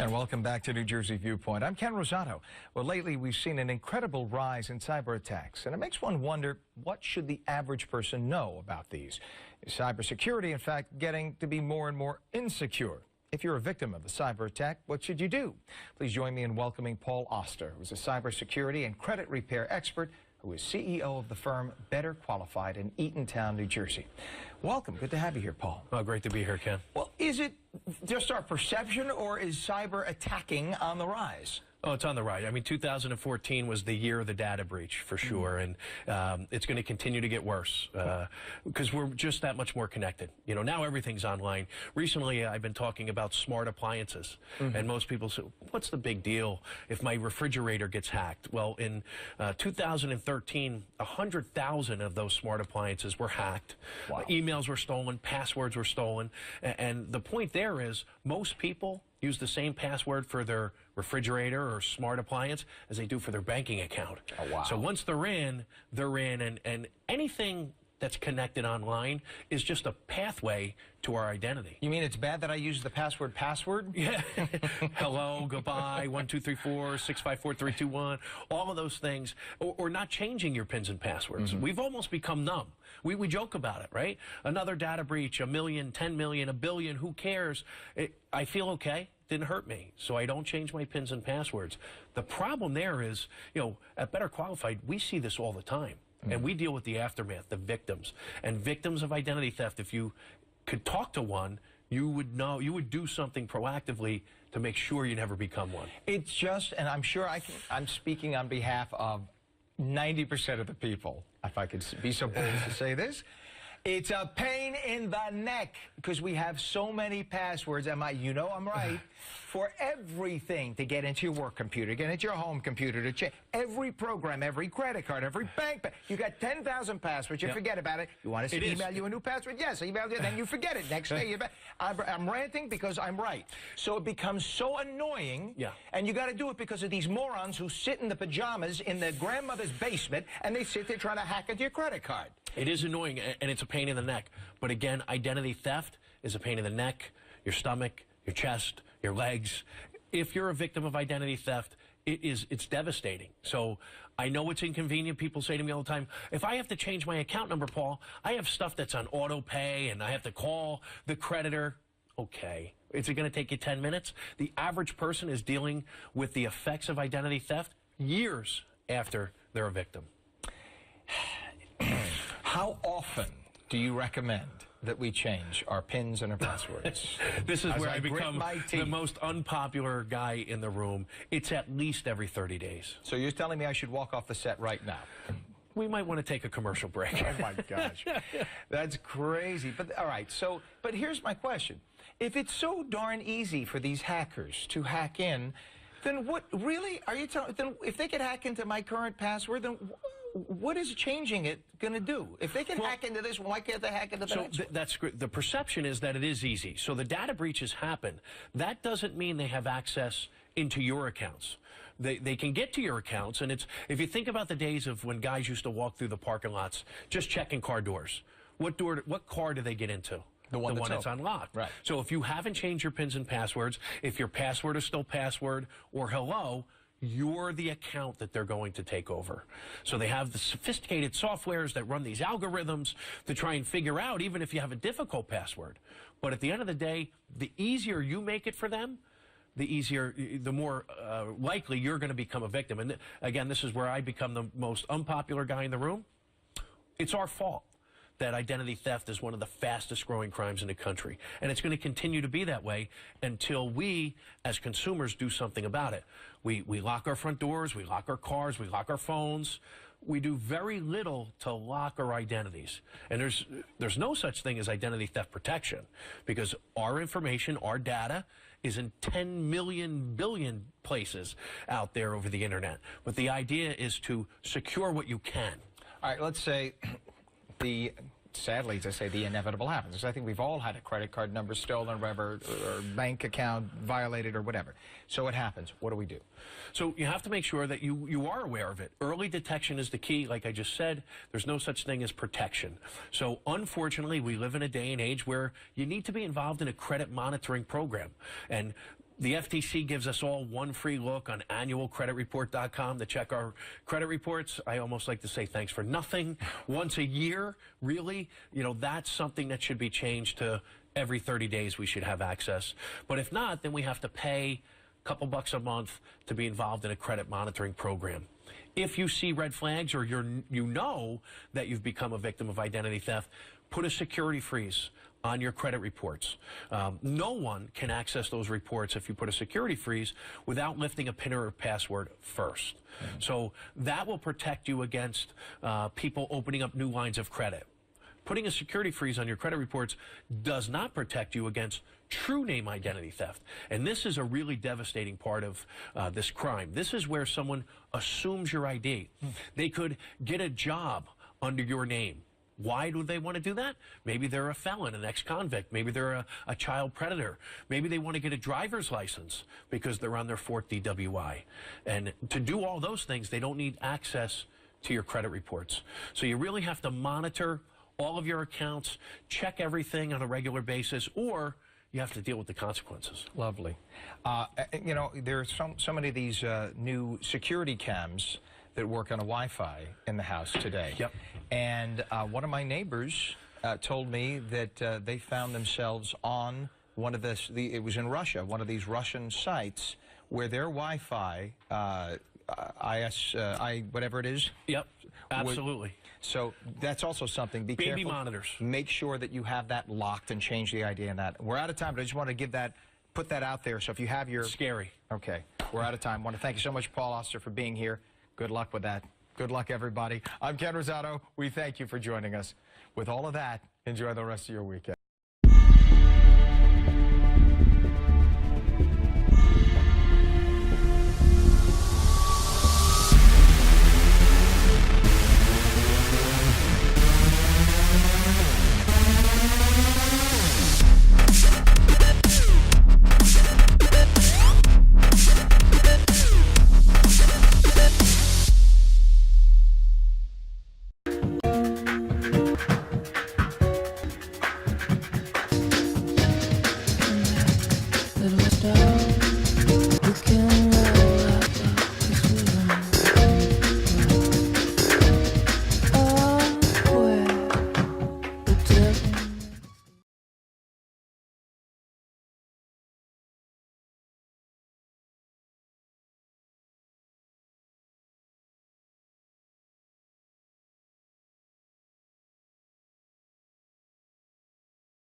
And welcome back to New Jersey Viewpoint. I'm Ken Rosato. Well, lately we've seen an incredible rise in cyber attacks, and it makes one wonder, what should the average person know about these? Is cybersecurity, in fact, getting to be more and more insecure? If you're a victim of a cyber attack, what should you do? Please join me in welcoming Paul Oster, who's a cybersecurity and credit repair expert who is CEO of the firm Better Qualified in Eatontown, New Jersey. Welcome. Good to have you here, Paul. Oh, great to be here, Ken. Well, is it just our perception, or is cyber attacking on the rise? Oh, it's on the rise. I mean, 2014 was the year of the data breach, for sure, and it's going to continue to get worse because we're just that much more connected. You know, now everything's online. Recently, I've been talking about smart appliances, and most people say, what's the big deal if my refrigerator gets hacked? Well, in 2013, 100,000 of those smart appliances were hacked. Wow. Emails were stolen, passwords were stolen, and the point there is most people use the same password for their refrigerator or smart appliance as they do for their banking account. Oh, wow. So once they're in, and anything that's connected online is just a pathway to our identity. You mean it's bad that I use the password? Yeah. Hello, goodbye, 1, 2, 3, 4, 6, 5, 4, 3, 2, 1, all of those things, or not changing your pins and passwords. We've almost become numb. We joke about it, right? Another data breach, 1 million, 10 million, 1 billion, who cares? I feel okay. Didn't hurt me, so I don't change my pins and passwords. The problem there is, you know, at Better Qualified, we see this all the time. And we deal with the aftermath, the victims. And victims of identity theft, if you could talk to one, you would know, you would do something proactively to make sure you never become one. It's just, and I'm sure I'm speaking on behalf of 90% of the people, if I could be so bold as to say this. It's a pain in the neck because we have so many passwords. You know I'm right, for everything, to get into your work computer, get into your home computer, to check every program, every credit card, every bank. You got 10,000 passwords. You forget about it. You want us to email you a new password? Yes, email you. Then you forget it. Next day, I'm ranting because I'm right. So it becomes so annoying. Yeah. And you got to do it because of these morons who sit in the pajamas in their grandmother's basement and they sit there trying to hack into your credit card. It is annoying, and it's a pain in the neck. But again, identity theft is a pain in the neck, your stomach, your chest, your legs. If you're a victim of identity theft, it's devastating. So I know it's inconvenient. People say to me all the time, if I have to change my account number, Paul, I have stuff that's on auto pay, and I have to call the creditor. Okay. Is it going to take you 10 minutes? The average person is dealing with the effects of identity theft years after they're a victim. How often do you recommend that we change our pins and our passwords? This is where I become the most unpopular guy in the room. It's at least every 30 days. So you're telling me I should walk off the set right now? We might want to take a commercial break. Oh, my gosh. That's crazy. But all right, but here's my question. If it's so darn easy for these hackers to hack in, then what really are you telling? Then if they could hack into my current password, then what is changing it going to do? If they can hack into this, why can't they hack into the next one? That's great. The perception is that it is easy. So the data breaches happen. That doesn't mean they have access into your accounts. They can get to your accounts, and if you think about the days of when guys used to walk through the parking lots just checking car doors, what car do they get into? The one that's unlocked. Right. So if you haven't changed your pins and passwords, if your password is still password or hello, you're the account that they're going to take over. So they have the sophisticated softwares that run these algorithms to try and figure out, even if you have a difficult password. But at the end of the day, the easier you make it for them, the more likely you're going to become a victim. And again, this is where I become the most unpopular guy in the room. It's our fault that identity theft is one of the fastest growing crimes in the country. And it's going to continue to be that way until we, as consumers, do something about it. We lock our front doors, we lock our cars, we lock our phones. We do very little to lock our identities. And there's no such thing as identity theft protection because our information, our data, is in 10 million billion places out there over the internet. But the idea is to secure what you can. All right, let's say sadly, to say the inevitable happens. Because I think we've all had a credit card number stolen or whatever, or bank account violated or whatever. So it happens. What do we do? So you have to make sure that you are aware of it. Early detection is the key. Like I just said, there's no such thing as protection. So unfortunately, we live in a day and age where you need to be involved in a credit monitoring program. And The FTC gives us all one free look on annualcreditreport.com to check our credit reports. I almost like to say thanks for nothing. Once a year, really, that's something that should be changed to every 30 days we should have access. But if not, then we have to pay a couple bucks a month to be involved in a credit monitoring program. If you see red flags or you know that you've become a victim of identity theft, put a security freeze on your credit reports. No one can access those reports if you put a security freeze without lifting a PIN or a password first. So that will protect you against people opening up new lines of credit. Putting a security freeze on your credit reports does not protect you against true name identity theft. And this is a really devastating part of this crime. This is where someone assumes your ID. They could get a job under your name. Why do they want to do that? Maybe they're a felon, an ex-convict. Maybe they're a child predator. Maybe they want to get a driver's license because they're on their 4th DWI. And to do all those things, they don't need access to your credit reports. So you really have to monitor all of your accounts, check everything on a regular basis, or you have to deal with the consequences. Lovely. There are so many of these new security cams that work on a Wi-Fi in the house today. Yep. And one of my neighbors told me that they found themselves on one of it was in Russia, one of these Russian sites where their Wi-Fi, whatever it is. Yep, absolutely. So that's also something. Be Baby careful. monitors. Make sure that you have that locked and change the ID on that. We're out of time, but I just want to put that out there. So if you have your... Scary. Okay. We're out of time. I want to thank you so much, Paul Auster, for being here. Good luck with that. Good luck, everybody. I'm Ken Rosato. We thank you for joining us. With all of that, enjoy the rest of your weekend.